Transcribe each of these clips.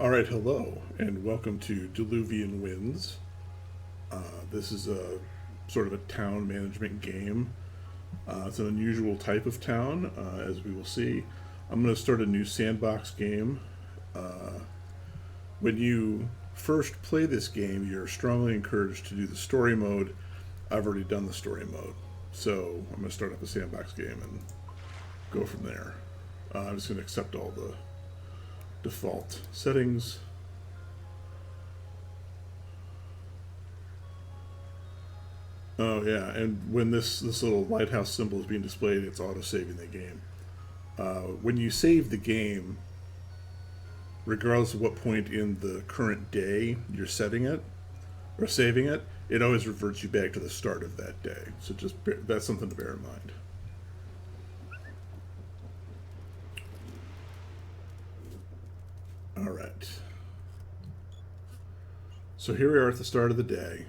All right, hello, and welcome to Diluvian Winds. This is a sort of a town management game. It's an unusual type of town, as we will see. I'm going to start a new Sandbox game. When you first play this game, you're strongly encouraged to do the story mode. I've already done the story mode, so I'm going to start up a Sandbox game and go from there. I'm just going to accept all the default settings. Oh yeah, and when this little lighthouse symbol is being displayed, it's auto saving the game. When you save the game, regardless of what point in the current day you're setting it or saving it, it always reverts you back to the start of that day. So that's something to bear in mind. All right. So here we are at the start of the day.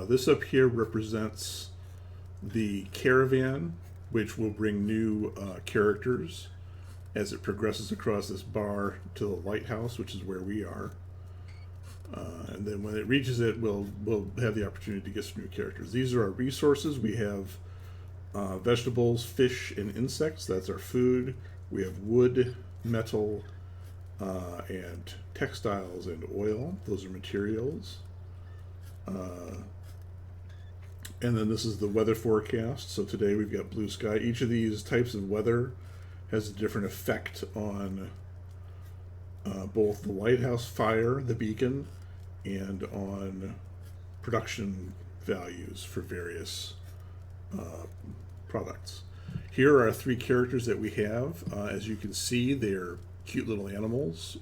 This up here represents the caravan, which will bring new characters as it progresses across this bar to the lighthouse, which is where we are. And then when it reaches it, we'll have the opportunity to get some new characters. These are our resources. We have vegetables, fish, and insects. That's our food. We have wood, metal, and textiles and oil. Those are materials. And then this is the weather forecast. So today we've got blue sky. Each of these types of weather has a different effect on both the lighthouse fire, the beacon, and on production values for various products. Here are our three characters that we have. As you can see, they're cute little animals,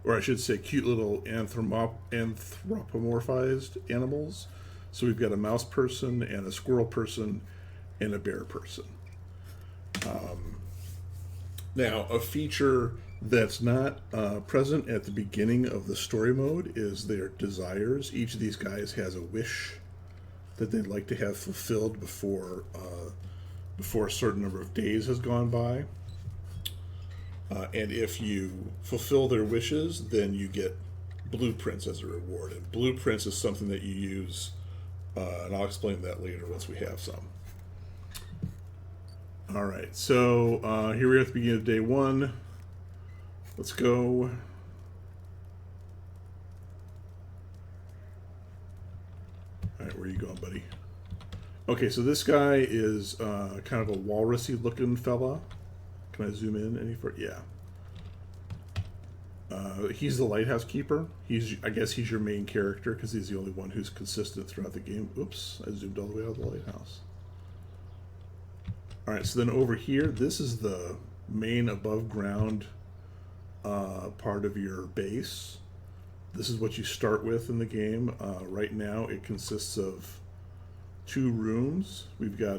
or I should say cute little anthropomorphized animals. So we've got a mouse person and a squirrel person and a bear person. Now, a feature that's not present at the beginning of the story mode is their desires. Each of these guys has a wish that they'd like to have fulfilled before a certain number of days has gone by. And if you fulfill their wishes, then you get blueprints as a reward. And blueprints is something that you use, and I'll explain that later once we have some. All right, so here we are at the beginning of day one. Let's go. All right, where are you going, buddy? Okay, so this guy is kind of a walrusy looking fella. Can I zoom in any further? Yeah. He's the lighthouse keeper. I guess he's your main character because he's the only one who's consistent throughout the game. Oops, I zoomed all the way out of the lighthouse. All right, so then over here, this is the main above ground part of your base. This is what you start with in the game. Right now, it consists of 2 rooms. We've got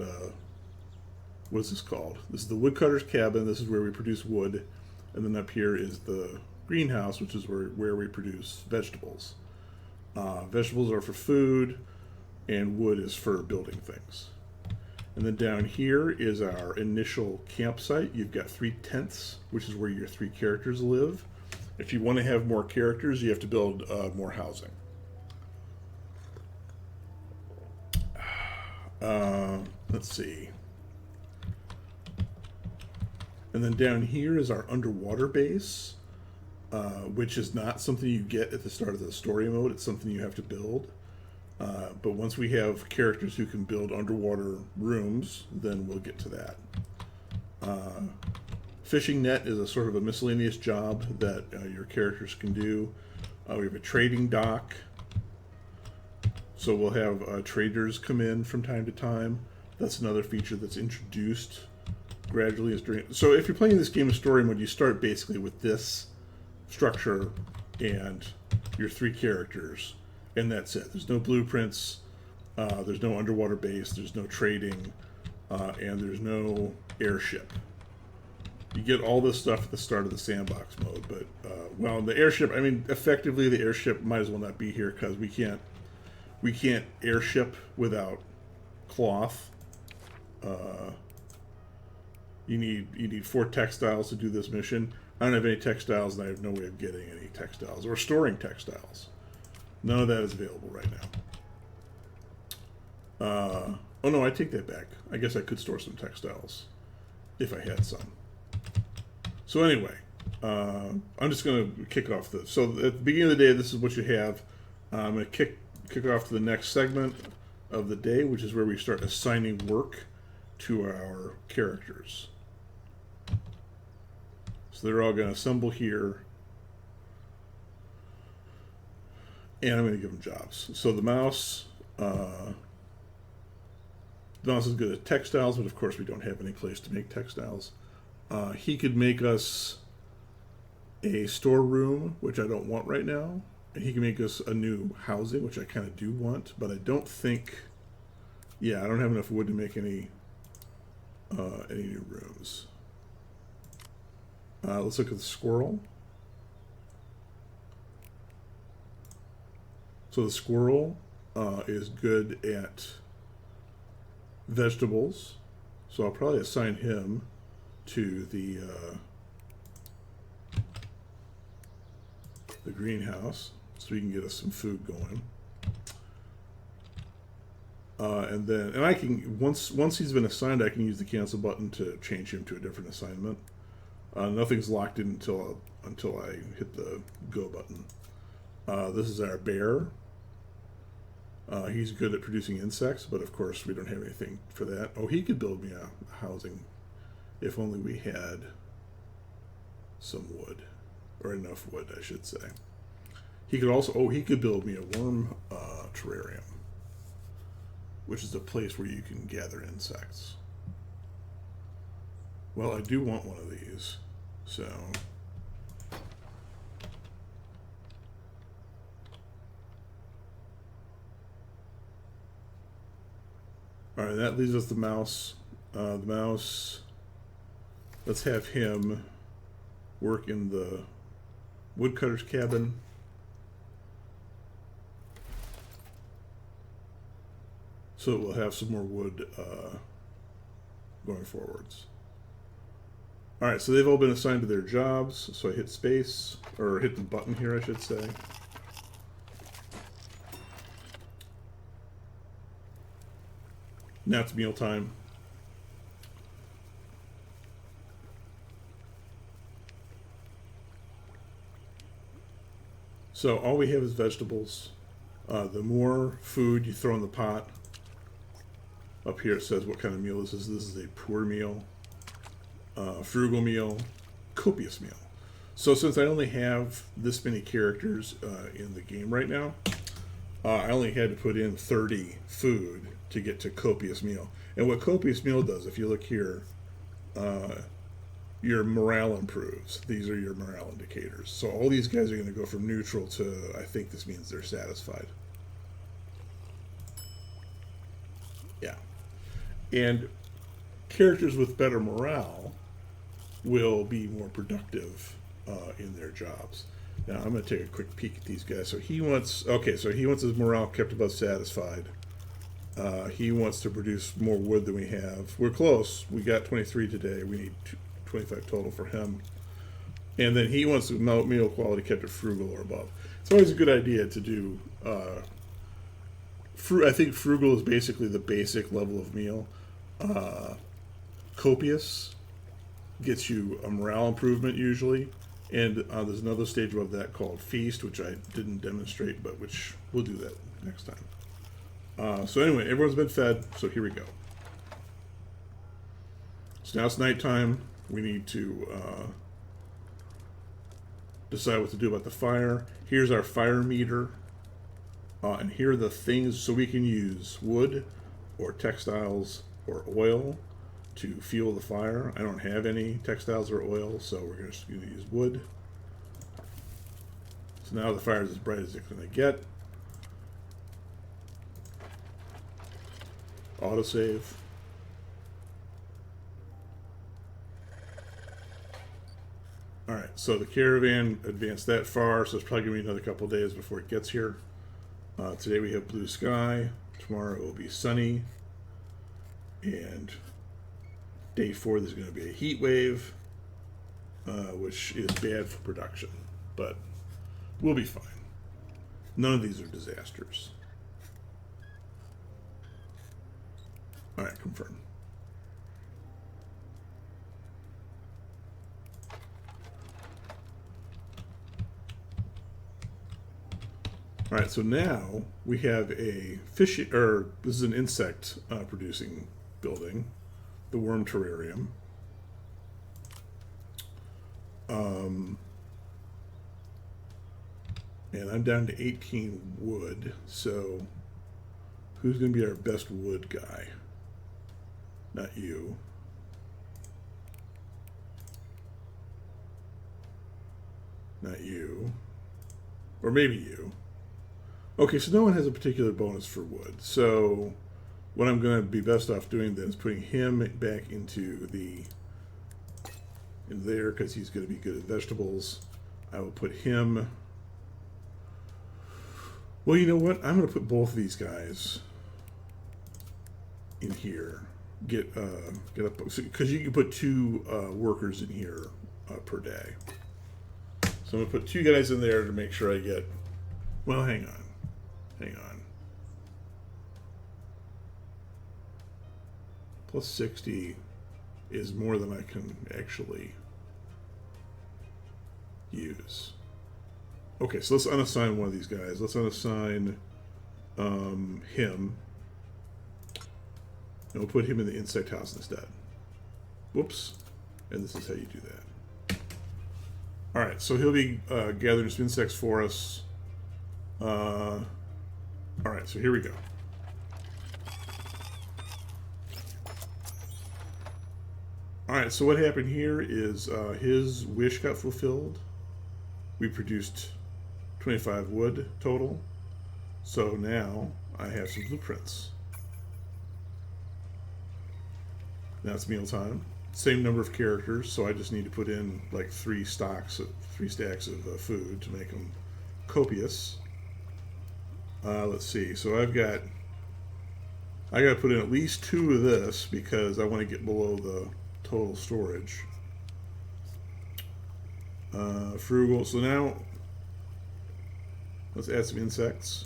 what is this called? This is the woodcutter's cabin. This is where we produce wood. And then up here is the greenhouse, which is where we produce vegetables. Vegetables are for food, and wood is for building things. And then down here is our initial campsite. You've got 3 tents, which is where your 3 characters live. If you want to have more characters, you have to build more housing. Let's see. And then down here is our underwater base, which is not something you get at the start of the story mode. It's something you have to build. But once we have characters who can build underwater rooms, then we'll get to that. Fishing net is a sort of a miscellaneous job that your characters can do. We have a trading dock. So we'll have traders come in from time to time. That's another feature that's introduced gradually. So if you're playing this game of story mode, you start basically with this structure and your 3 characters, and that's it. There's no blueprints, there's no underwater base, there's no trading, and there's no airship. You get all this stuff at the start of the sandbox mode, but well, the airship, I mean, effectively the airship might as well not be here because we can't airship without cloth. You need 4 textiles to do this mission. I don't have any textiles, and I have no way of getting any textiles or storing textiles. None of that is available right now. Oh no, I take that back. I guess I could store some textiles if I had some. So anyway, I'm just going to kick off the. So at the beginning of the day, this is what you have. I'm going to kick off to the next segment of the day, which is where we start assigning work to our characters. So they're all going to assemble here, and I'm going to give them jobs. So the mouse is good at textiles, but of course we don't have any place to make textiles. He could make us a storeroom, which I don't want right now, and he can make us a new housing, which I kind of do want, but I don't think. Yeah, I don't have enough wood to make any new rooms. Let's look at the squirrel. So the squirrel is good at vegetables, so I'll probably assign him to the greenhouse so we can get us some food going. And I can once he's been assigned, I can use the cancel button to change him to a different assignment. Nothing's locked in until I hit the go button. This is our bear. He's good at producing insects, but of course we don't have anything for that. Oh, he could build me a housing if only we had some wood, or enough wood, I should say. He could also, he could build me a worm terrarium, which is a place where you can gather insects. Well, I do want one of these, so. All right, that leaves us the mouse. The mouse, let's have him work in the woodcutter's cabin. So we'll have some more wood going forwards. All right, so they've all been assigned to their jobs. So I hit space, or hit the button here, I should say. Now it's mealtime. So all we have is vegetables. The more food you throw in the pot, up here it says what kind of meal this is. This is a poor meal, frugal meal, copious meal. So since I only have this many characters in the game right now, I only had to put in 30 food to get to copious meal. And what copious meal does, if you look here, your morale improves. These are your morale indicators. So all these guys are going to go from neutral to, I think this means they're satisfied. Yeah. And characters with better morale will be more productive in their jobs. Now I'm going to take a quick peek at these guys. So he wants his morale kept above satisfied. He wants to produce more wood than we have. We're close. We got 23 today. We need 25 total for him. And then he wants meal quality kept at frugal or above. It's always a good idea to do. I think frugal is basically the basic level of meal. Copious gets you a morale improvement usually. And there's another stage above that called feast, which I didn't demonstrate, but which we'll do that next time. So anyway, everyone's been fed, so here we go. So now it's nighttime. We need to decide what to do about the fire. Here's our fire meter. And here are the things, so we can use wood or textiles or oil to fuel the fire. I don't have any textiles or oil, so we're just going to use wood. So now the fire is as bright as it's going to get. Autosave. Alright, so the caravan advanced that far, so it's probably going to be another couple of days before it gets here. Today we have blue sky. Tomorrow it will be sunny. And day 4 there's going to be a heat wave. which is bad for production, but we'll be fine. None of these are disasters. All right, confirm. All right, so now we have a fish, or this is an insect producing building, the worm terrarium. And I'm down to 18 wood, so who's going to be our best wood guy? Not you. Not you. Or maybe you. Okay, so no one has a particular bonus for wood. So what I'm going to be best off doing then is putting him back into there because he's going to be good at vegetables. I will put him. Well, you know what? I'm going to put both of these guys in here. Get up because you can put 2 workers in here per day. So I'm going to put 2 guys in there to make sure I get. Well, hang on. Plus 60 is more than I can actually use. Okay, so let's unassign one of these guys. Let's unassign him. And we'll put him in the insect house instead. Whoops. And this is how you do that. Alright, so he'll be gathering some insects for us. Alright, so here we go. Alright, so what happened here is his wish got fulfilled. We produced 25 wood total. So now I have some blueprints. Now it's mealtime. Same number of characters, so I just need to put in like 3 stacks of food to make them copious. Let's see. So I got to put in at least 2 of this because I want to get below the total storage. Frugal. So now let's add some insects.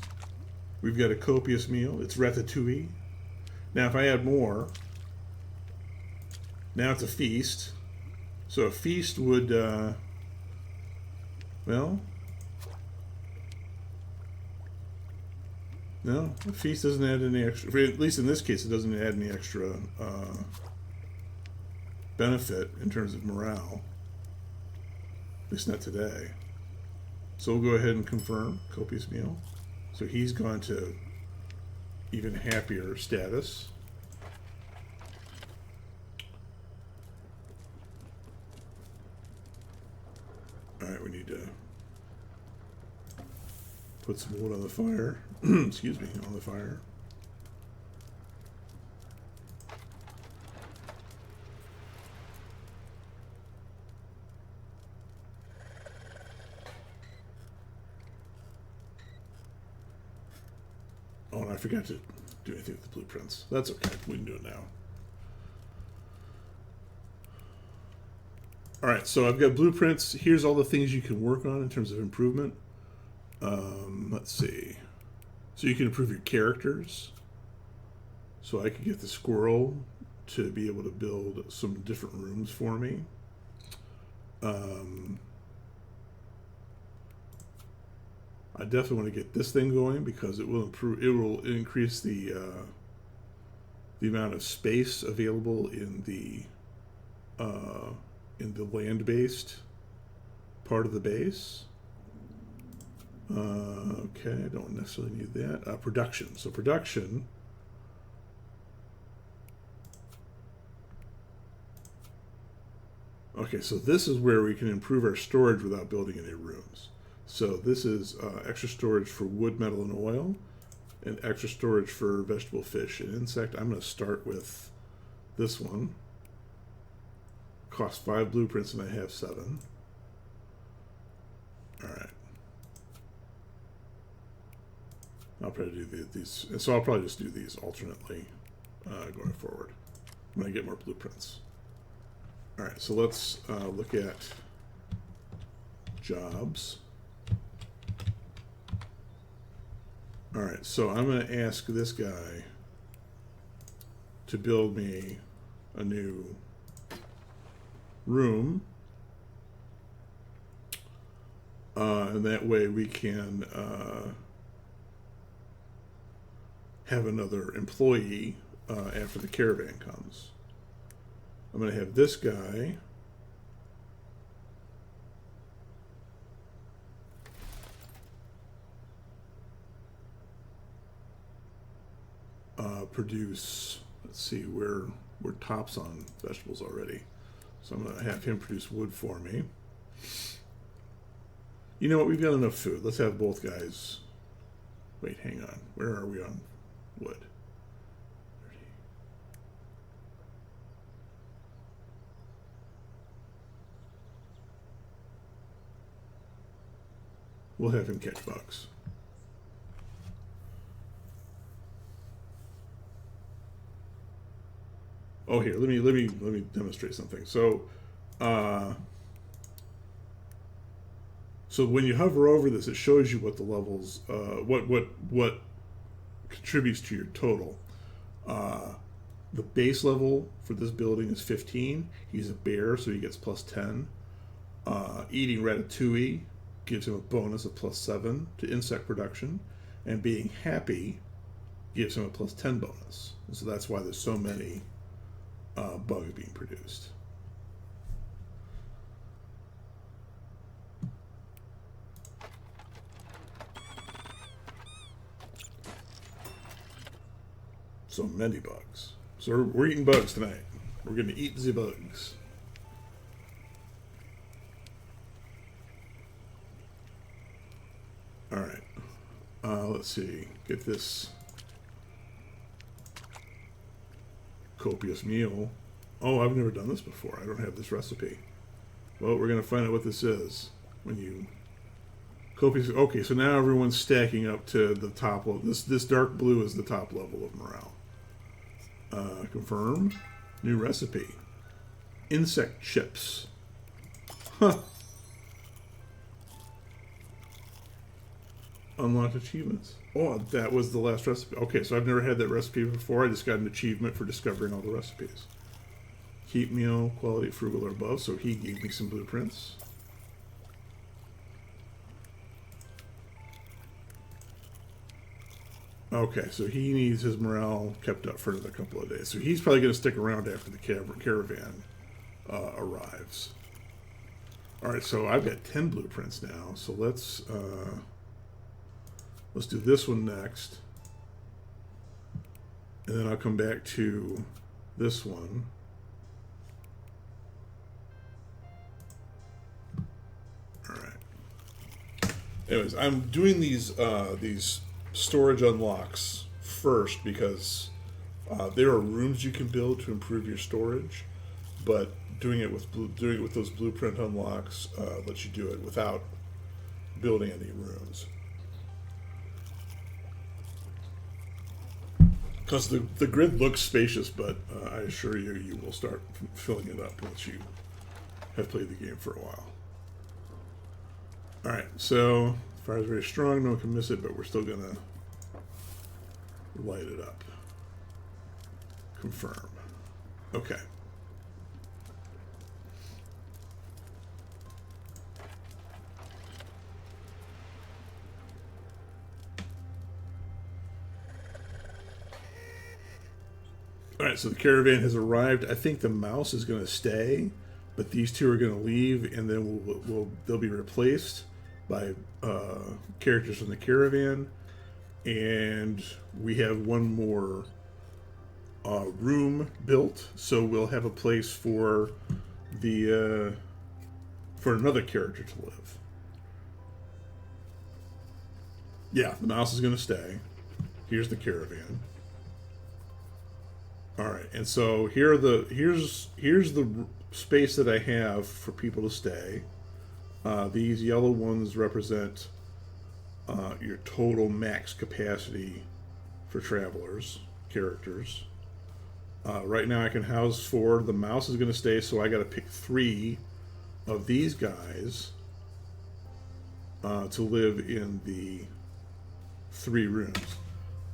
We've got a copious meal. It's ratatouille. Now if I add more, now it's a feast. So a feast would, well, no, a feast doesn't add any extra, at least in this case it doesn't add any extra benefit in terms of morale. At least not today. So we'll go ahead and confirm copious meal. So he's gone to even happier status. Alright, we need to put some wood on the fire. Excuse me, on the fire. Oh, and I forgot to do anything with the blueprints. That's okay. We can do it now. All right, so I've got blueprints. Here's all the things you can work on in terms of improvement. Let's see. So you can improve your characters. So I could get the squirrel to be able to build some different rooms for me. I definitely want to get this thing going because it will improve. It will increase the amount of space available in the land-based part of the base. Okay, I don't necessarily need that. Production. So production. Okay, so this is where we can improve our storage without building any rooms. So this is extra storage for wood, metal, and oil, and extra storage for vegetable, fish, and insect. I'm going to start with this one. Cost 5 blueprints, and I have 7. All right. I'll probably do these. So I'll probably just do these alternately going forward when I get more blueprints. All right, so let's look at jobs. All right, so I'm going to ask this guy to build me a new room. And that way we can have another employee after the caravan comes. I'm going to have this guy produce, let's see, we're tops on vegetables already. So I'm going to have him produce wood for me. You know what? We've got enough food. Let's have both guys. Wait, hang on. Where are we on wood? 30. We'll have him catch bugs. Oh, here. Let me demonstrate something. So when you hover over this, it shows you what the levels, what contributes to your total. The base level for this building is 15. He's a bear, so he gets plus 10. Eating ratatouille gives him a bonus of plus 7 to insect production, and being happy gives him a plus 10 bonus. And so that's why there's so many bugs being produced. So many bugs. So we're eating bugs tonight. We're going to eat the bugs. All right. Let's see. Get this copious meal. Oh, I've never done this before. I don't have this recipe. Well, we're going to find out what this is when you copious. Okay, so now everyone's stacking up to the top level. This dark blue is the top level of morale. Confirm. New recipe. Insect chips. Huh. Unlocked achievements. Oh, that was the last recipe. Okay, so I've never had that recipe before. I just got an achievement for discovering all the recipes. Keep meal, quality, frugal or above. So he gave me some blueprints. Okay, so he needs his morale kept up for another couple of days. So he's probably going to stick around after the caravan arrives. All right, so I've got 10 blueprints now. So let's do this one next. And then I'll come back to this one. All right. Anyways, I'm doing these storage unlocks first because there are rooms you can build to improve your storage, but doing it with those blueprint unlocks lets you do it without building any rooms. Because the grid looks spacious, but I assure you, you will start filling it up once you have played the game for a while. All right, so fire is very strong. No one can miss it, but we're still gonna light it up. Confirm. Okay. All right, so the caravan has arrived. I think the mouse is going to stay, but these two are going to leave, and then they'll be replaced by characters from the caravan, and we have one more room built, so we'll have a place for the for another character to live. Yeah, the mouse is going to stay. Here's the caravan. All right, and so here's the space that I have for people to stay. These yellow ones represent your total max capacity for travelers, characters. Right now I can house 4. The mouse is going to stay, so I got to pick 3 of these guys to live in the 3 rooms.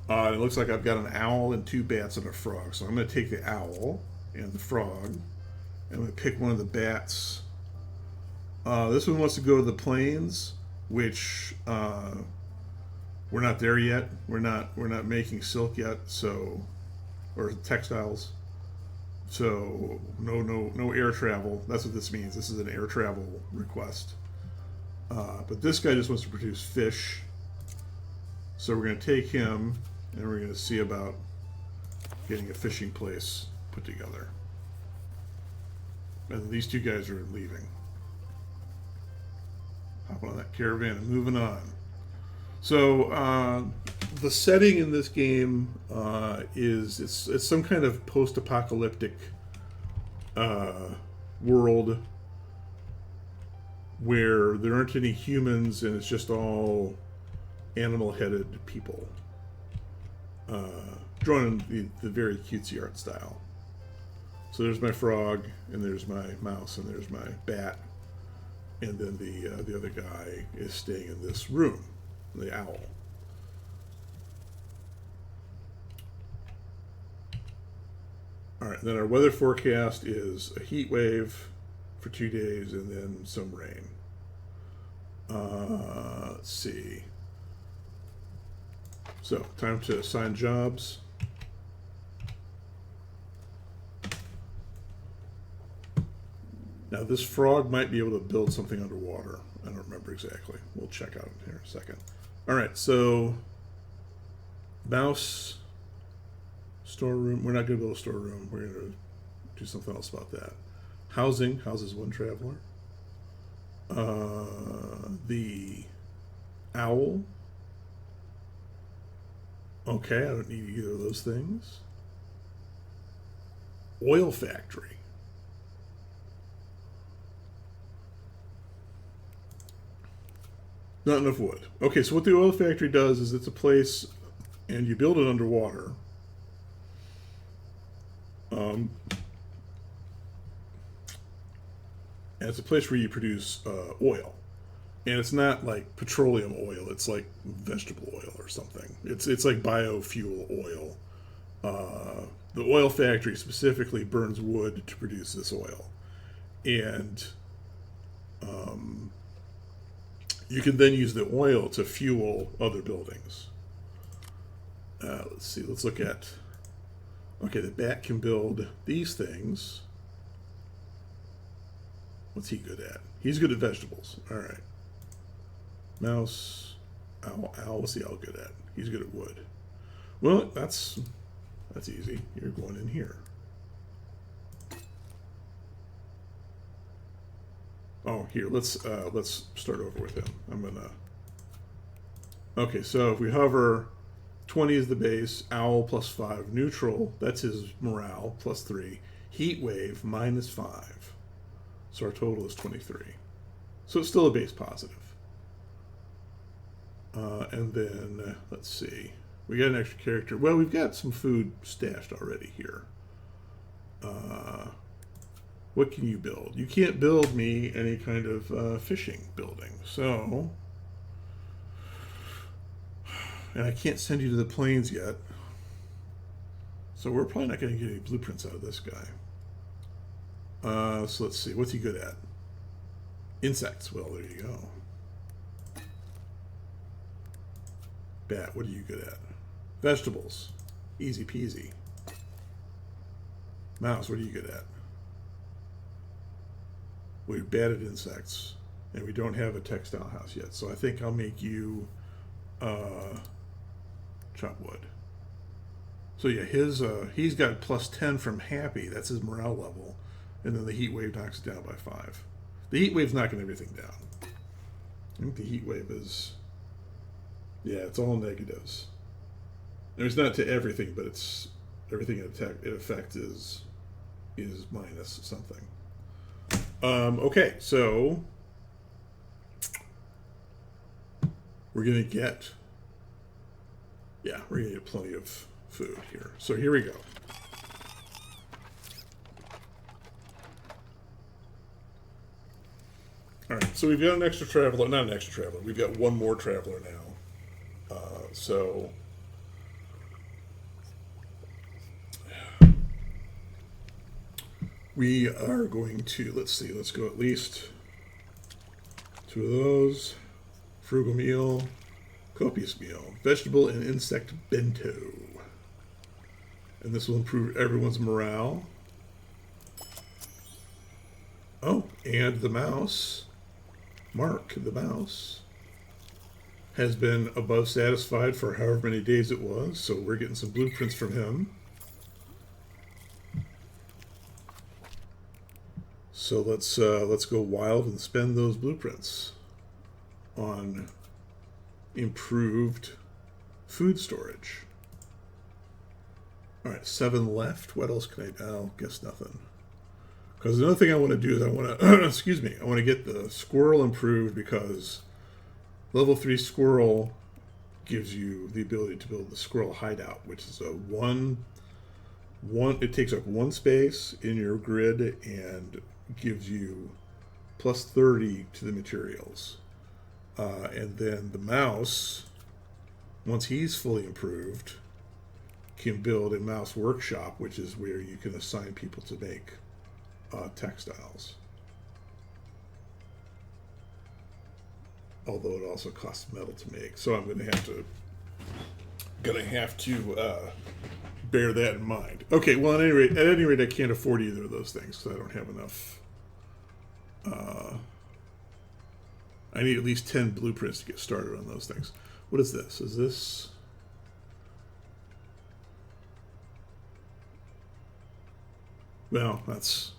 It looks like I've got an owl and 2 bats and a frog. So I'm going to take the owl and the frog, and I'm going to pick one of the bats. This one wants to go to the plains, which we're not there yet. We're not making silk yet, so, or textiles. So no air travel. That's what this means. This is an air travel request. But this guy just wants to produce fish. So we're going to take him, and we're going to see about getting a fishing place put together. And these 2 guys are leaving. Hop on that caravan and moving on. So the setting in this game is it's some kind of post-apocalyptic world where there aren't any humans and it's just all animal-headed people, drawn in the very cutesy art style. So there's my frog, and there's my mouse, and there's my bat, and then the other guy is staying in this room, the owl. All right, then our weather forecast is a heat wave for 2 days and then some rain. Let's see. So, time to assign jobs. Now, this frog might be able to build something underwater. I don't remember exactly. We'll check out here in a second. All right, so mouse, storeroom. We're not going to build a storeroom. We're going to do something else about that. Housing houses 1 traveler. The owl. Okay, I don't need either of those things. Oil factory. Not enough wood. Okay, so what the oil factory does is it's a place, and you build it underwater. And it's a place where you produce oil. And it's not like petroleum oil, it's like vegetable oil or something. It's like biofuel oil. The oil factory specifically burns wood to produce this oil. And you can then use the oil to fuel other buildings. Let's see, let's look at... Okay, the bat can build these things. What's he good at? He's good at vegetables. All right. Mouse, owl. What's the owl good at? He's good at wood. Well, that's easy. You're going in here. Oh, here. Let's start over with him. I'm gonna. Okay, so if we hover, 20 is the base. Owl +5. Neutral. That's his morale +3. Heat wave -5. So our total is 23. So it's still a base positive. And then, let's see. We got an extra character. Well, we've got some food stashed already here. What can you build? You can't build me any kind of fishing building. So, and I can't send you to the plains yet. So we're probably not going to get any blueprints out of this guy. So let's see. What's he good at? Insects. Well, there you go. Bat, what are you good at? Vegetables. Easy peasy. Mouse, what are you good at? We're bad at insects. And we don't have a textile house yet. So I think I'll make you chop wood. So yeah, he's got +10 from happy. That's his morale level. And then the heat wave knocks it down by 5. The heat wave's knocking everything down. I think the heat wave is... Yeah, it's all negatives. And it's not to everything, but it's everything it affects is minus something. Okay, so we're gonna get plenty of food here. So here we go. All right, So we've got an extra traveler, not an extra traveler. We've got one more traveler now. So we are going to, let's see, let's go at least 2 of those. Frugal meal, copious meal, vegetable and insect bento. And this will improve everyone's morale. Oh, and the mouse, Mark the mouse, has been above satisfied for however many days it was, so we're getting some blueprints from him. So let's go wild and spend those blueprints on improved food storage. All right, 7 left. What else can I? Oh, guess nothing. Because another thing I want to do is I want to excuse me. I want to get the squirrel improved because level 3 squirrel gives you the ability to build the squirrel hideout, which is a one. It takes up 1 space in your grid and gives you plus 30 to the materials. And then the mouse, once he's fully improved, can build a mouse workshop, which is where you can assign people to make textiles. Although it also costs metal to make, so I'm going to have to bear that in mind. Okay, well at any rate, I can't afford either of those things because I don't have enough. I need at least 10 blueprints to get started on those things. What is this? Is this? Well, that's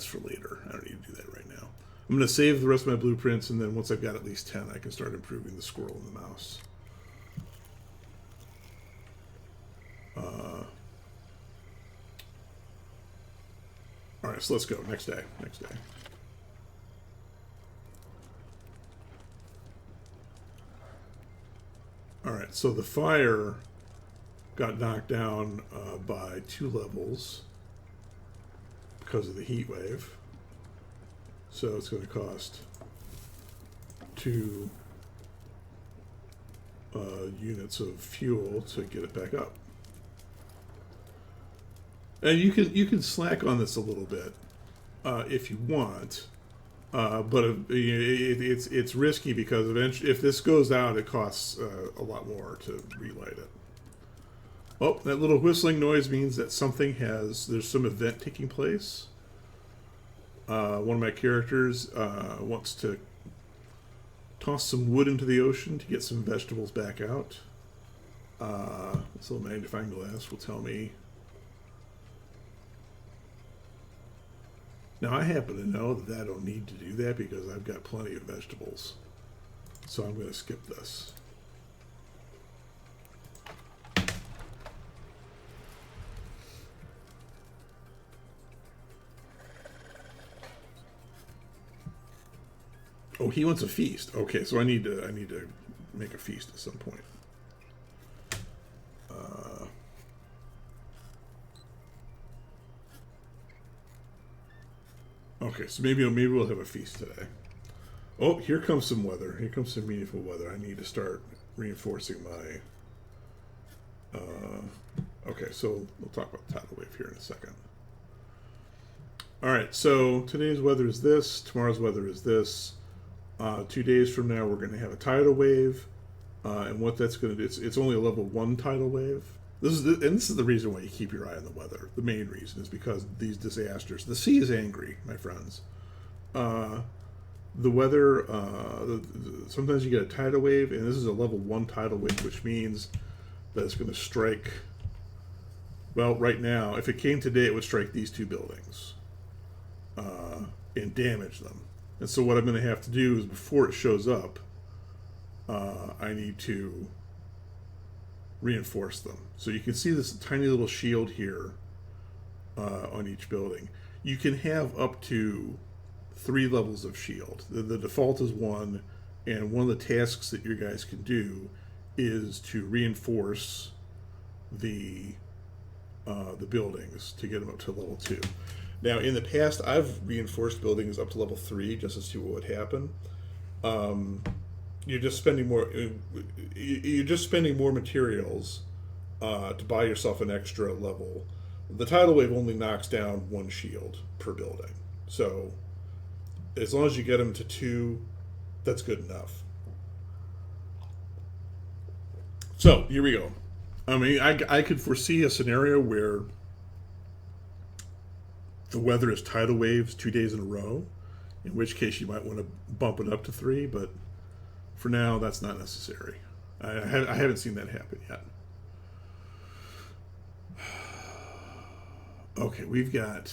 for later. I don't need to do that right now. I'm going to save the rest of my blueprints, and then once I've got at least 10, I can start improving the squirrel and the mouse. All right, so let's go. Next day. All right, so the fire got knocked down by 2 levels because of the heat wave. So it's going to cost 2 units of fuel to get it back up. And you can slack on this a little bit if you want, but it's risky because eventually, if this goes out, it costs a lot more to relight it. Oh, that little whistling noise means that there's some event taking place. One of my characters wants to toss some wood into the ocean to get some vegetables back out. This little magnifying glass will tell me. Now, I happen to know that I don't need to do that because I've got plenty of vegetables. So I'm going to skip this. Oh, he wants a feast. Okay, so I need to make a feast at some point. Okay, so maybe we'll have a feast today. Oh, here comes some weather. Here comes some meaningful weather. I need to start reinforcing my. Okay, so we'll talk about the tidal wave here in a second. All right, so today's weather is this. Tomorrow's weather is this. 2 days from now, we're going to have a tidal wave, and what that's going to do, it's only a level 1 tidal wave. This is the reason why you keep your eye on the weather. The main reason is because these disasters. The sea is angry, my friends. The weather. Sometimes you get a tidal wave, and this is a level 1 tidal wave, which means that it's going to strike. Well, right now, if it came today, it would strike these 2 buildings and damage them. And so what I'm going to have to do is, before it shows up, I need to reinforce them. So you can see this tiny little shield here on each building. You can have up to 3 levels of shield. The default is 1, and one of the tasks that you guys can do is to reinforce the buildings to get them up to level 2. Now, in the past, I've reinforced buildings up to level 3 just to see what would happen. Um, you're just spending more. You're just spending more materials to buy yourself an extra level. The tidal wave only knocks down 1 shield per building, so as long as you get them to 2, that's good enough. So here we go. I mean, I could foresee a scenario where the weather is tidal waves 2 days in a row, in which case you might want to bump it up to 3, but for now, that's not necessary. I haven't seen that happen yet. Okay, we could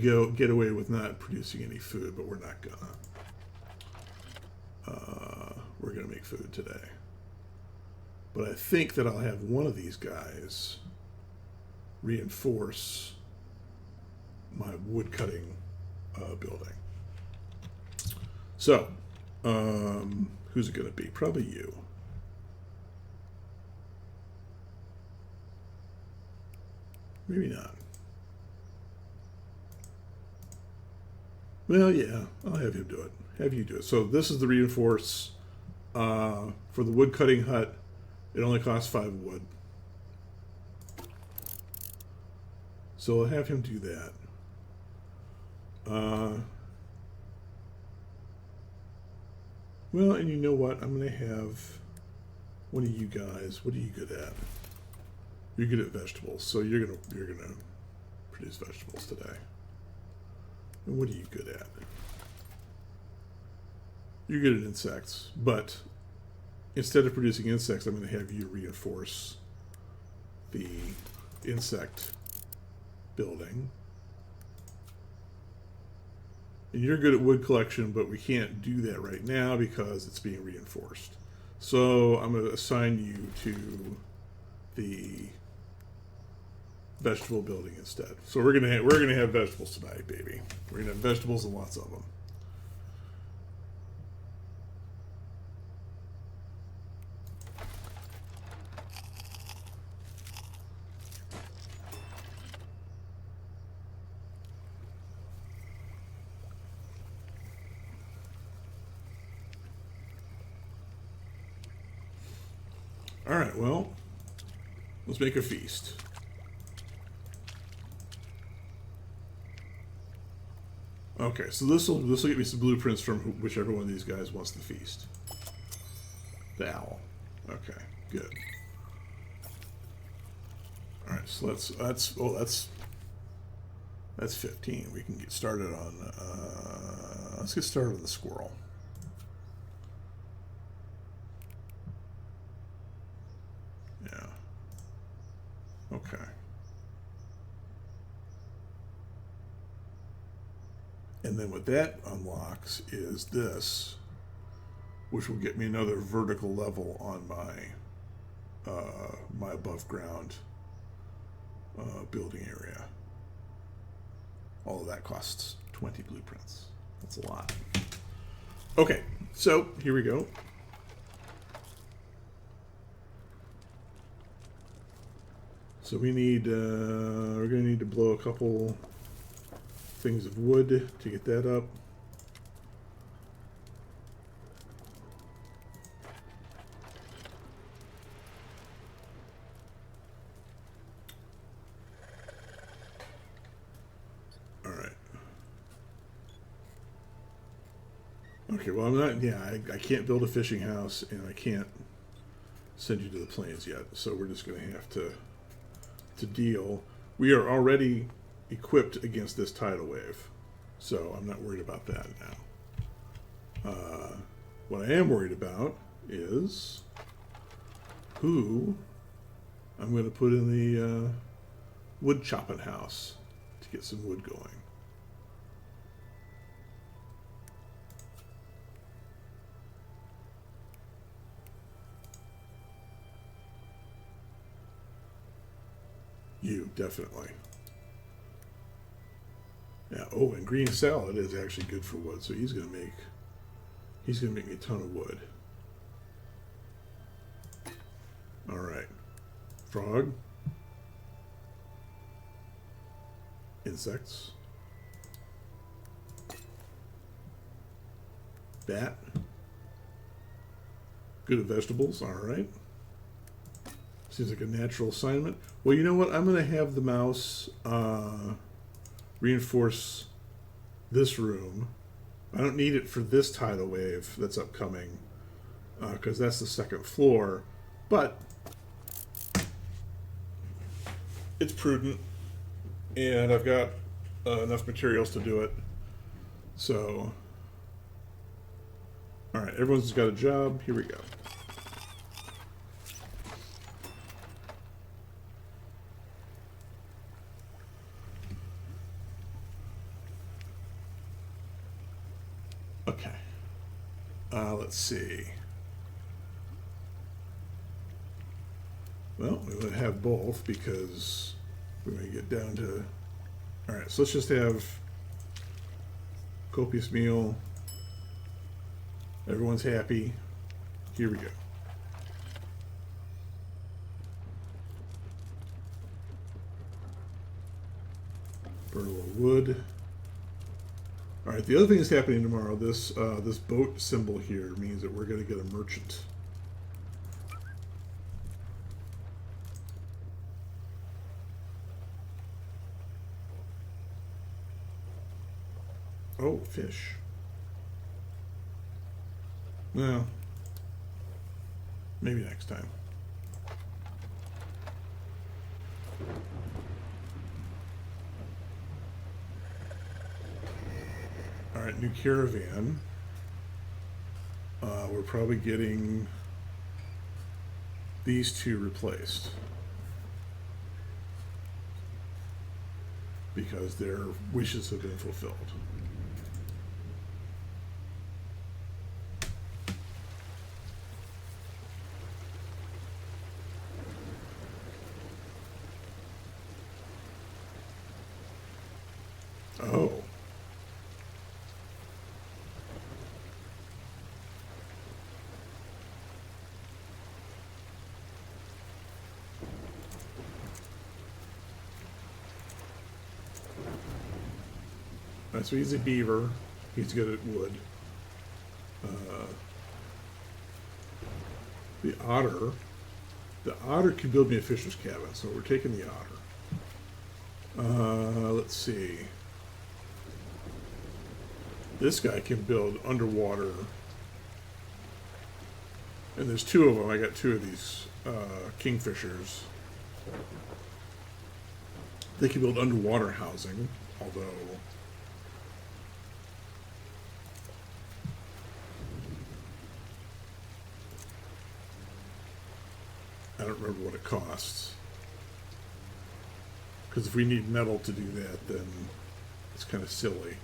get away with not producing any food, but we're not gonna. We're gonna make food today. But I think that I'll have one of these guys reinforce my wood cutting building. So, who's it gonna be? Probably you. Maybe not. Well, yeah, I'll have him do it. Have you do it. So this is the reinforce for the wood cutting hut. It only costs 5 wood. So I'll have him do that. Well, and you know what? I'm going to have one of you guys. What are you good at? You're good at vegetables, so you're gonna produce vegetables today. And what are you good at? You're good at insects, but instead of producing insects, I'm going to have you reinforce the insect building. And you're good at wood collection, but we can't do that right now because it's being reinforced. So I'm going to assign you to the vegetable building instead. So we're gonna have vegetables tonight, baby. We're gonna have vegetables and lots of them. All right, well, let's make a feast. Okay, so this will get me some blueprints from whichever one of these guys wants to feast. The owl. Okay, good. All right, so that's 15. We can get started on. Let's get started with the squirrel. Yeah. Okay. And then what that unlocks is this, which will get me another vertical level on my above ground building area. All of that costs 20 blueprints. That's a lot. Okay, so here we go. So we're gonna need to blow a couple things of wood to get that up. All right. Okay, well, I'm not, yeah, I can't build a fishing house and I can't send you to the plains yet, so we're just going to have to deal. We are already equipped against this tidal wave, so I'm not worried about that now. What I am worried about is who I'm going to put in the wood chopping house to get some wood going. You, definitely. Yeah. Oh, and green salad is actually good for wood, so he's gonna make me a ton of wood. All right, frog. Insects. Bat. Good at vegetables. All right. Seems like a natural assignment. Well, you know what? I'm going to have the mouse reinforce this room. I don't need it for this tidal wave that's upcoming because that's the second floor. But it's prudent, and I've got enough materials to do it. So, all right, everyone's got a job. Here we go. Okay. Let's see. Well, we would have both because we're going to get down to... All right, so let's just have copious meal. Everyone's happy. Here we go. Burn a little wood. All right, the other thing that's happening tomorrow, this boat symbol here means that we're going to get a merchant. Oh, fish. No. Maybe next time. All right, new caravan. We're probably getting these two replaced because their wishes have been fulfilled. Oh. Right, so he's a beaver. He's good at wood. The otter. The otter can build me a fisher's cabin, so we're taking the otter. Let's see. This guy can build underwater. And there's two of them. I got two of these kingfishers. They can build underwater housing, although... I don't remember what it costs. Because if we need metal to do that, then it's kind of silly.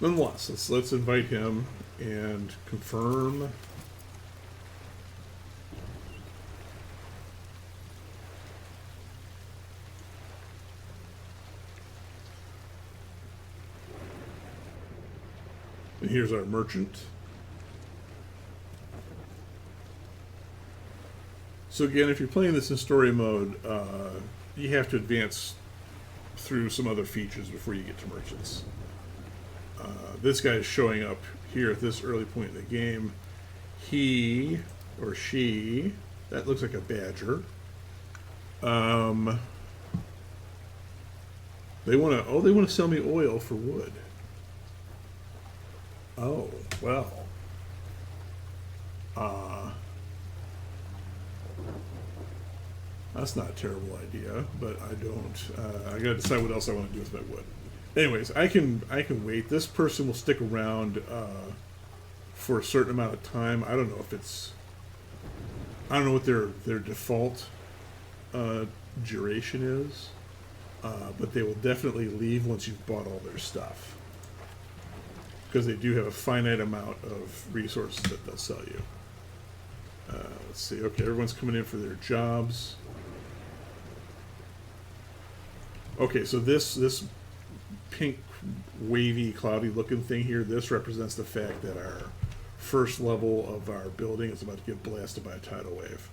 Nonetheless, let's invite him and confirm. And here's our merchant. So again, if you're playing this in story mode, you have to advance through some other features before you get to merchants. This guy is showing up here at this early point in the game. He or she, that looks like a badger. They want to sell me oil for wood. Oh, well. That's not a terrible idea, but I don't. I gotta decide what else I want to do with my wood. Anyways, I can wait. This person will stick around for a certain amount of time. I don't know if it's. I don't know what their default duration is, but they will definitely leave once you've bought all their stuff, because they do have a finite amount of resources that they'll sell you. Let's see. Okay, everyone's coming in for their jobs. Okay, so this pink, wavy, cloudy looking thing here, this represents the fact that our first level of our building is about to get blasted by a tidal wave.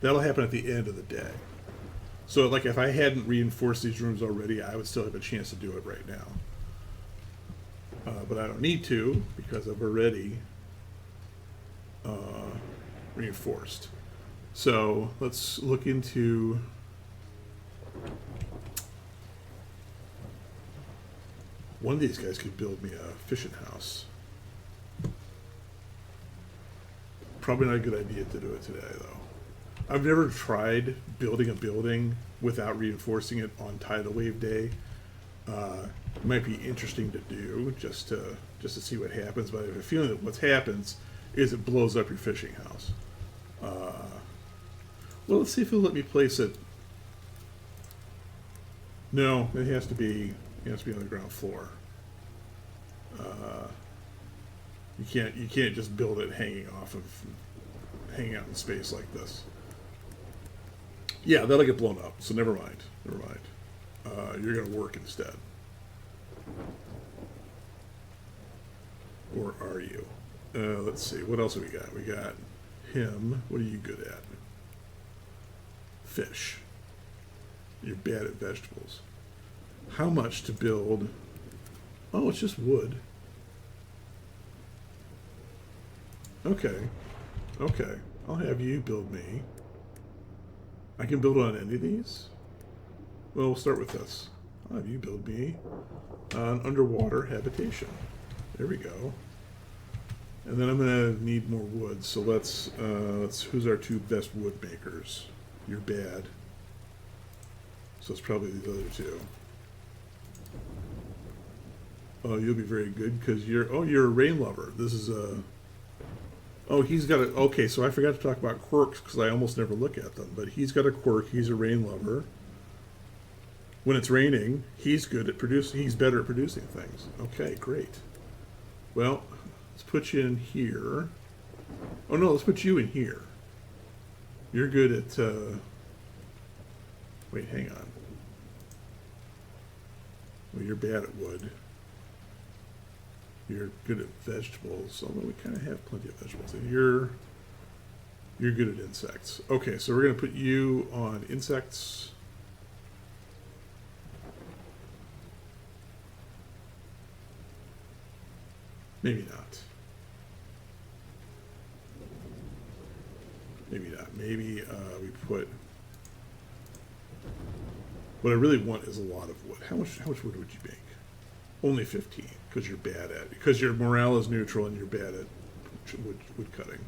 That'll happen at the end of the day. So, like, if I hadn't reinforced these rooms already, I would still have a chance to do it right now. But I don't need to because I've already reinforced. So let's look into one of these guys could build me a fishing house. Probably not a good idea to do it today, though. I've never tried building a building without reinforcing it on tidal wave day. It might be interesting to do just to see what happens, but I have a feeling that what happens is it blows up your fishing house. Well, let's see if it'll let me place it. No, it has to be on the ground floor. You can't just build it hanging out in space like this. Yeah, that'll get blown up. So never mind. You're gonna work instead. Or are you? Let's see. What else have we got? We got him. What are you good at? Fish. You're bad at vegetables. How much to build? Oh, it's just wood. Okay. I'll have you build me. I can build on any of these? Well, we'll start with this. I'll have you build me an underwater habitation. There we go. And then I'm gonna need more wood. So let's who's our two best wood makers? You're bad. So it's probably the other two. Oh, you'll be very good because you're a rain lover. This is a. Oh, he's got a. Okay, so I forgot to talk about quirks because I almost never look at them. But he's got a quirk. He's a rain lover. When it's raining, he's good at producing. He's better at producing things. Okay, great. Well, let's put you in here. Oh no, let's put you in here. You're good at. Wait, hang on. Well, you're bad at wood. You're good at vegetables, although we kind of have plenty of vegetables. And you're good at insects. Okay, so we're going to put you on insects. Maybe not. Maybe we put. What I really want is a lot of wood. How much wood would you make? Only 15, because you're bad at it. Because your morale is neutral and you're bad at wood cutting.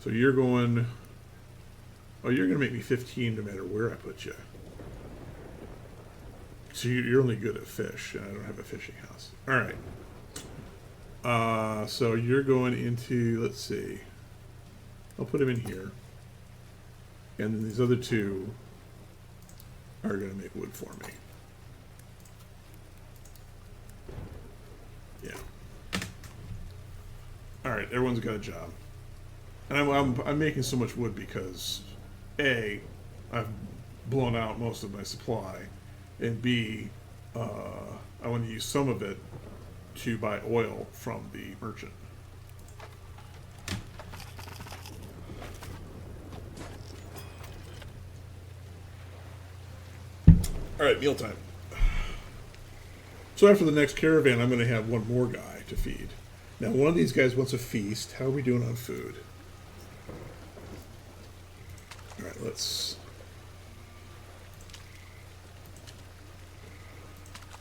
So you're going. Oh, you're going to make me 15 no matter where I put you. So you're only good at fish, and I don't have a fishing house. All right. So you're going into. Let's see. I'll put him in here. And then these other two are going to make wood for me. Yeah. All right, everyone's got a job, and I'm making so much wood because A, I've blown out most of my supply, and B, I want to use some of it to buy oil from the merchant. All right, mealtime. So after the next caravan, I'm going to have one more guy to feed. Now, one of these guys wants a feast. How are we doing on food? All right, let's...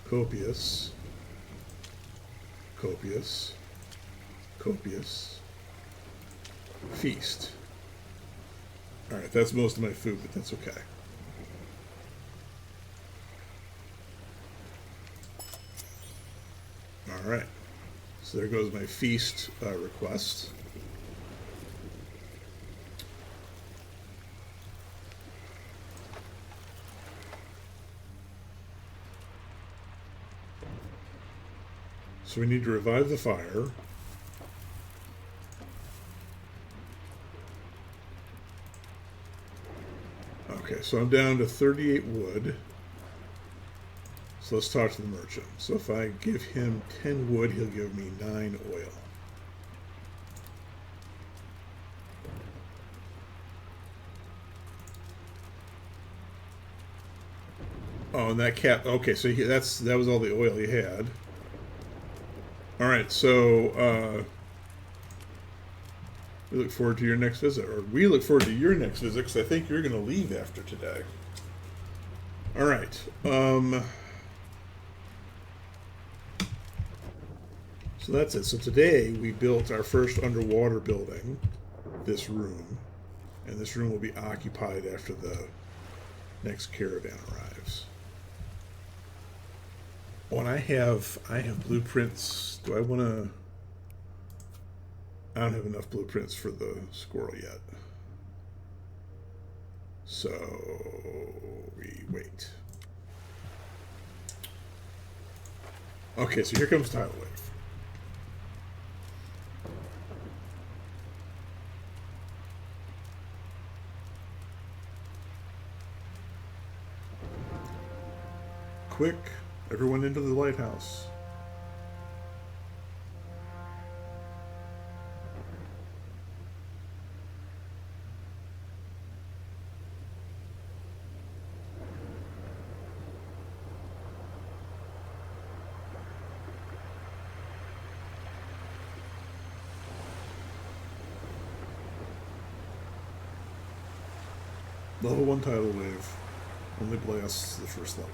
Copious. Feast. All right, that's most of my food, but that's okay. All right, so there goes my feast request. So we need to revive the fire. Okay, so I'm down to 38 wood. So let's talk to the merchant. So if I give him 10 wood, he'll give me 9 oil. Oh, and that cap. Okay, so that was all the oil he had. All right, so we look forward to your next visit, or we look forward to your next visit because I think you're going to leave after today. All right. So that's it. So today we built our first underwater building, this room, and this room will be occupied after the next caravan arrives. Oh, and I have blueprints. Do I want to? I don't have enough blueprints for the squirrel yet. So we wait. Okay, so here comes tidal wave. Quick, everyone into the lighthouse. Level 1 tidal wave only blasts the first level.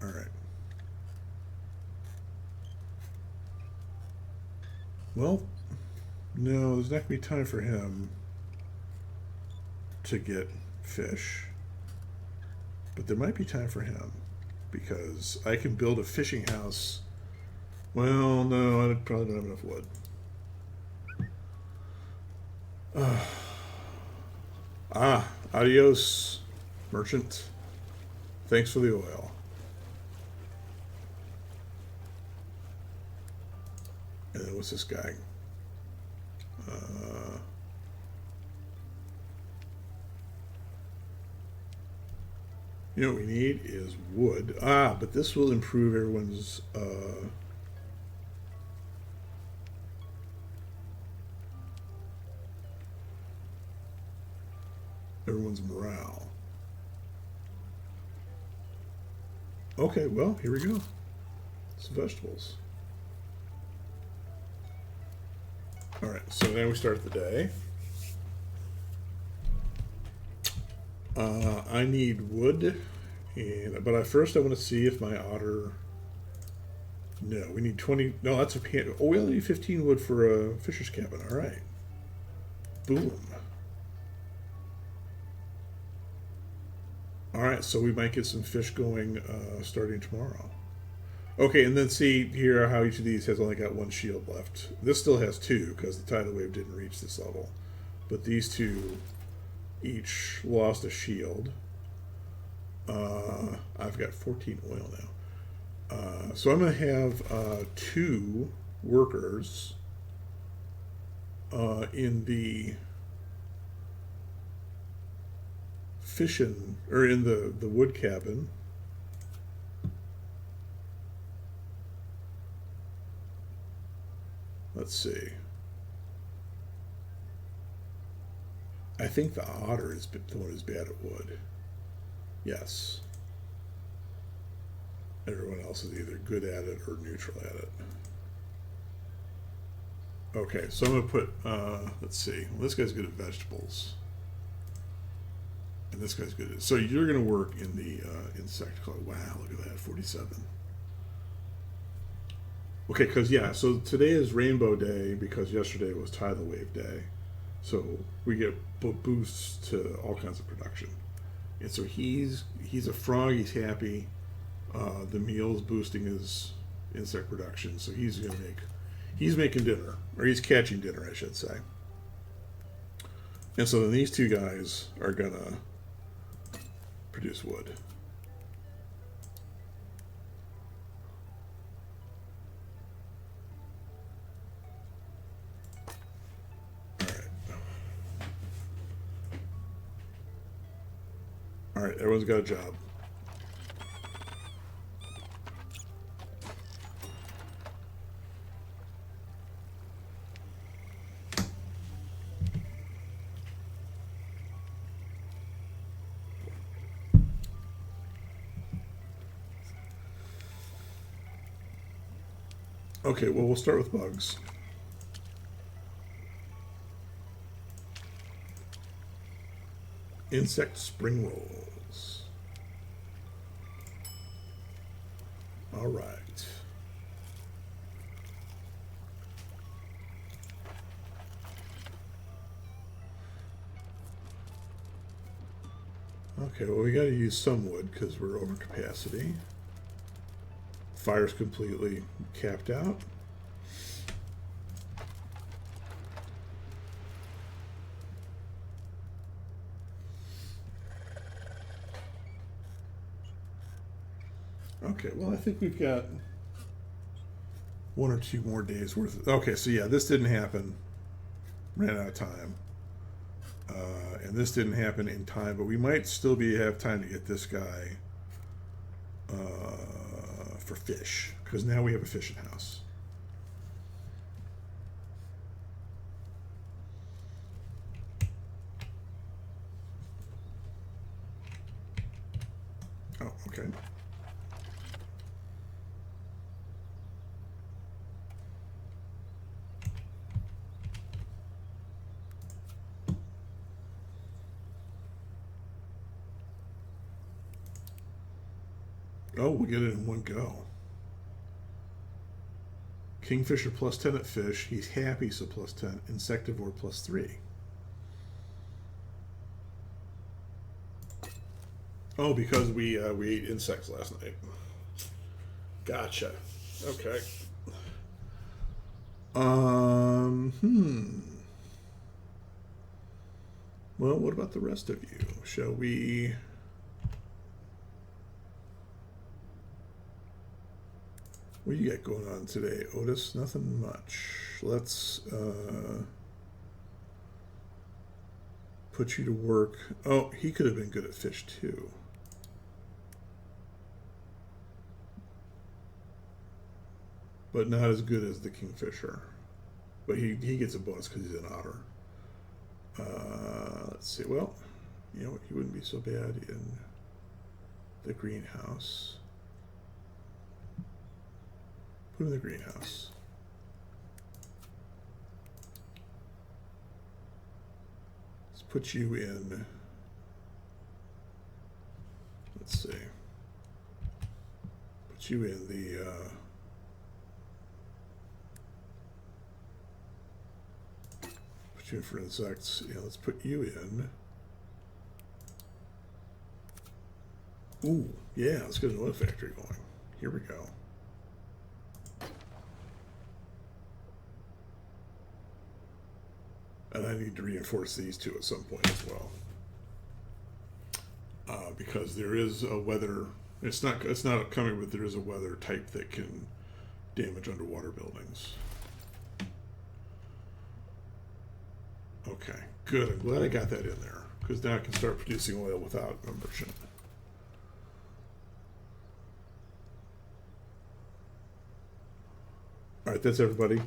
Alright. Well, no, there's not going to be time for him to get fish. But there might be time for him because I can build a fishing house. Well, no, I probably don't have enough wood. Adios, merchant. Thanks for the oil. And then what's this guy? You know what we need is wood. But this will improve everyone's morale. Okay, well, here we go. Some vegetables. Alright, so now we start the day. I need wood, but first I want to see if my otter... No, we need 20... No, that's a... Oh, we only need 15 wood for a fisher's cabin. Alright. Boom. Alright, so we might get some fish going starting tomorrow. Okay, and then see here how each of these has only got one shield left. This still has two because the tidal wave didn't reach this level. But these two each lost a shield. I've got 14 oil now. So I'm going to have 2 workers in the fishing, or in the wood cabin. Let's see. I think the otter is the one who's bad at wood. Yes. Everyone else is either good at it or neutral at it. Okay, so I'm going to put, let's see. Well, this guy's good at vegetables. And this guy's good at... So you're going to work in the insect club. Wow, look at that, 47. Okay, because, yeah, so today is Rainbow Day because yesterday was Tidal Wave Day. So we get boosts to all kinds of production. And so he's a frog, he's happy. The meal's boosting his insect production, so he's making dinner, or he's catching dinner, I should say. And so then these two guys are gonna produce wood. All right, everyone's got a job. Okay, well, we'll start with bugs. Insect spring rolls. All right. Okay, well, we got to use some wood because we're over capacity. Fire's completely capped out. Okay, well, I think we've got 1 or 2 more days worth. Okay, so yeah, this didn't happen. Ran out of time. And this didn't happen in time, but we might still have time to get this guy for fish, because now we have a fishing house. Oh, okay. Oh, we'll get it in one go. Kingfisher plus 10 at fish. He's happy, so plus 10. Insectivore plus 3. Oh, because we ate insects last night. Gotcha. Okay. Well, what about the rest of you? Shall we... What do you got going on today, Otis? Nothing much. Let's put you to work. Oh, he could have been good at fish too. But not as good as the Kingfisher. But he gets a bonus because he's an otter. Let's see. Well, you know what? He wouldn't be so bad in the greenhouse. Put him in the greenhouse. Let's put you in. Let's see. Put you in the. Put you in for insects. Yeah, let's put you in. Ooh, yeah, let's get an oil factory going. Here we go. And I need to reinforce these two at some point as well, because there is a weather. It's not coming, but there is a weather type that can damage underwater buildings. Okay, good. I'm glad I got that in there because now I can start producing oil without a merchant. All right, that's everybody.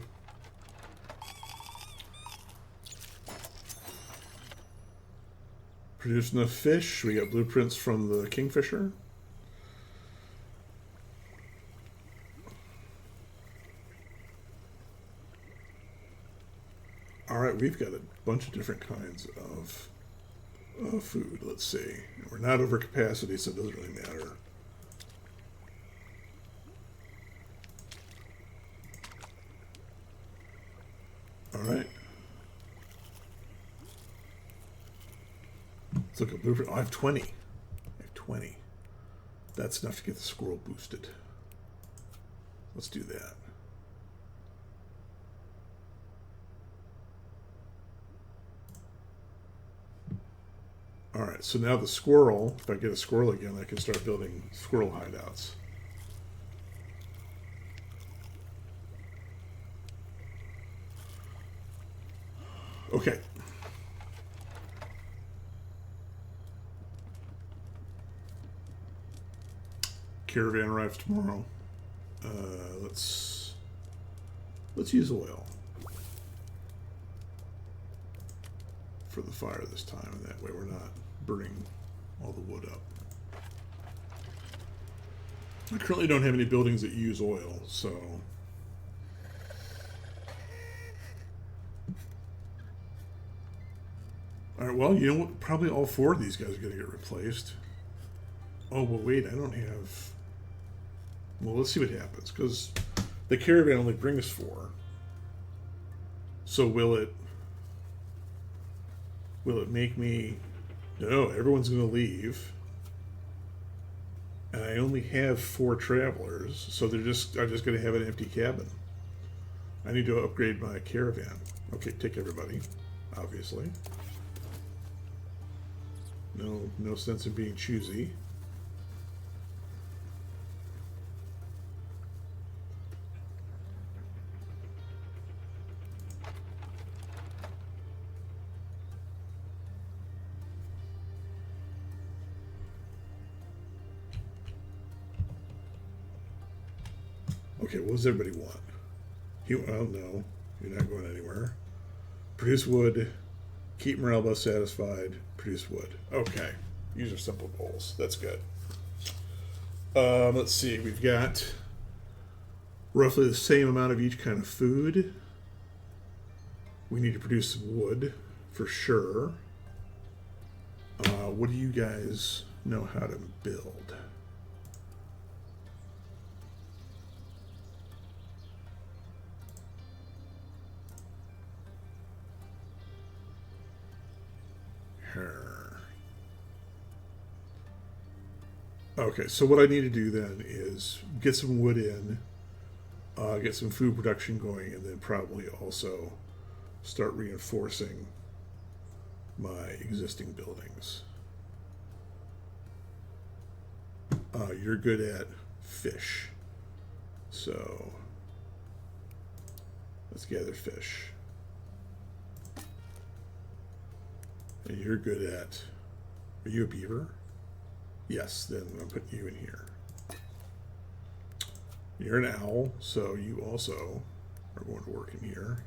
Produce enough fish. We got blueprints from the Kingfisher. All right, we've got a bunch of different kinds of food. Let's see. We're not over capacity, so it doesn't really matter. All right. Let's look at blueprint. Oh, I have 20. I have 20. That's enough to get the squirrel boosted. Let's do that. All right, so now the squirrel, if I get a squirrel again, I can start building squirrel hideouts. Okay. caravan arrives tomorrow. Let's use oil for the fire this time, and that way we're not burning all the wood up. I currently don't have any buildings that use oil, so all right. Well, you know what? Probably all 4 of these guys are going to get replaced. Oh, well, wait. I don't have. Well, let's see what happens, because the caravan only brings 4. So will it make me? No, everyone's going to leave. And I only have 4 travelers, so I'm just going to have an empty cabin. I need to upgrade my caravan. Okay, take everybody, obviously. No sense in being choosy. Okay, what does everybody want? Oh no, you're not going anywhere. Produce wood, keep morale buff satisfied, produce wood. Okay, these are simple goals. That's good. Let's see, we've got roughly the same amount of each kind of food. We need to produce some wood for sure. What do you guys know how to build? Okay, so what I need to do then is get some wood in, get some food production going, and then probably also start reinforcing my existing buildings. You're good at fish, so let's gather fish. And you're good at, are you a beaver? Yes, then I'm putting you in here. You're an owl, so you also are going to work in here.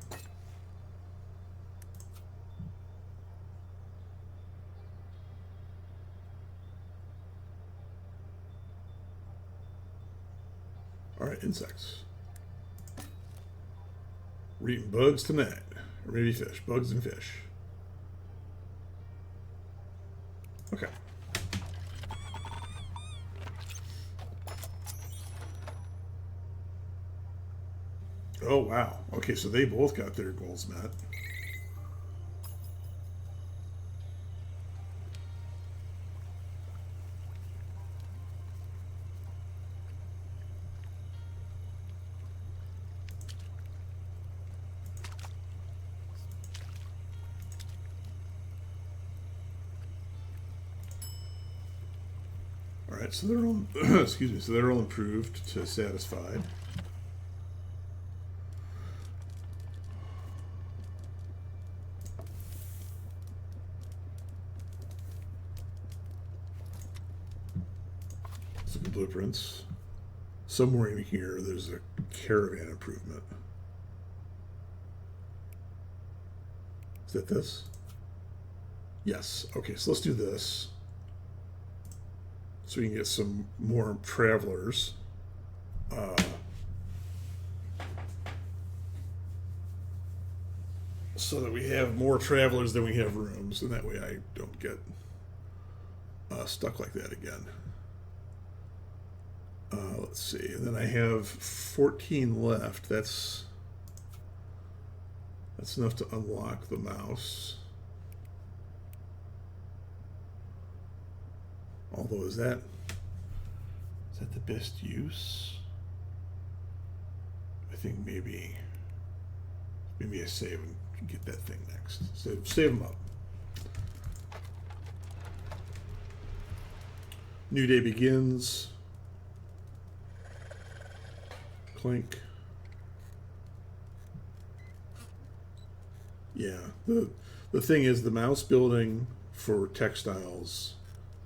All right, insects. We're eating bugs tonight, or maybe fish. Bugs and fish. Okay. Oh, wow. Okay, so they both got their goals met. All right, so they're all, excuse me, so they're all improved to satisfied. Some blueprints. Somewhere in here, there's a caravan improvement. Is that this? Yes. Okay, so let's do this. So we can get some more travelers. So that we have more travelers than we have rooms, and that way I don't get stuck like that again. Let's see, and then I have 14 left. That's enough to unlock the mouse. Although, is that the best use? I think maybe I save and get that thing next. So save them up. New day begins. Clink. Yeah, the thing is, the mouse building for textiles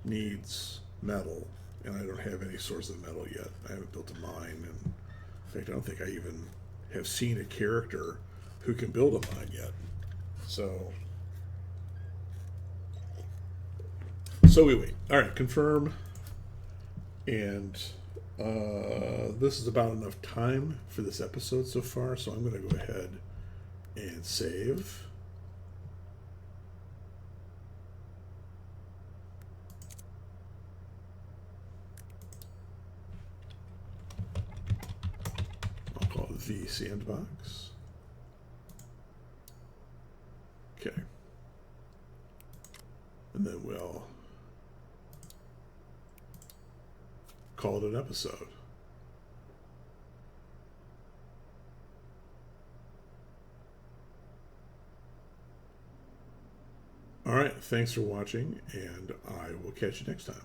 needs metal, and I don't have any source of metal yet. I haven't built a mine, and in fact, I don't think I even have seen a character who can build a mine yet. So we wait. All right, confirm, and this is about enough time for this episode so far. So I'm going to go ahead and save. I'll call it the Sandbox. Okay. And then we'll call it an episode. All right, thanks for watching, and I will catch you next time.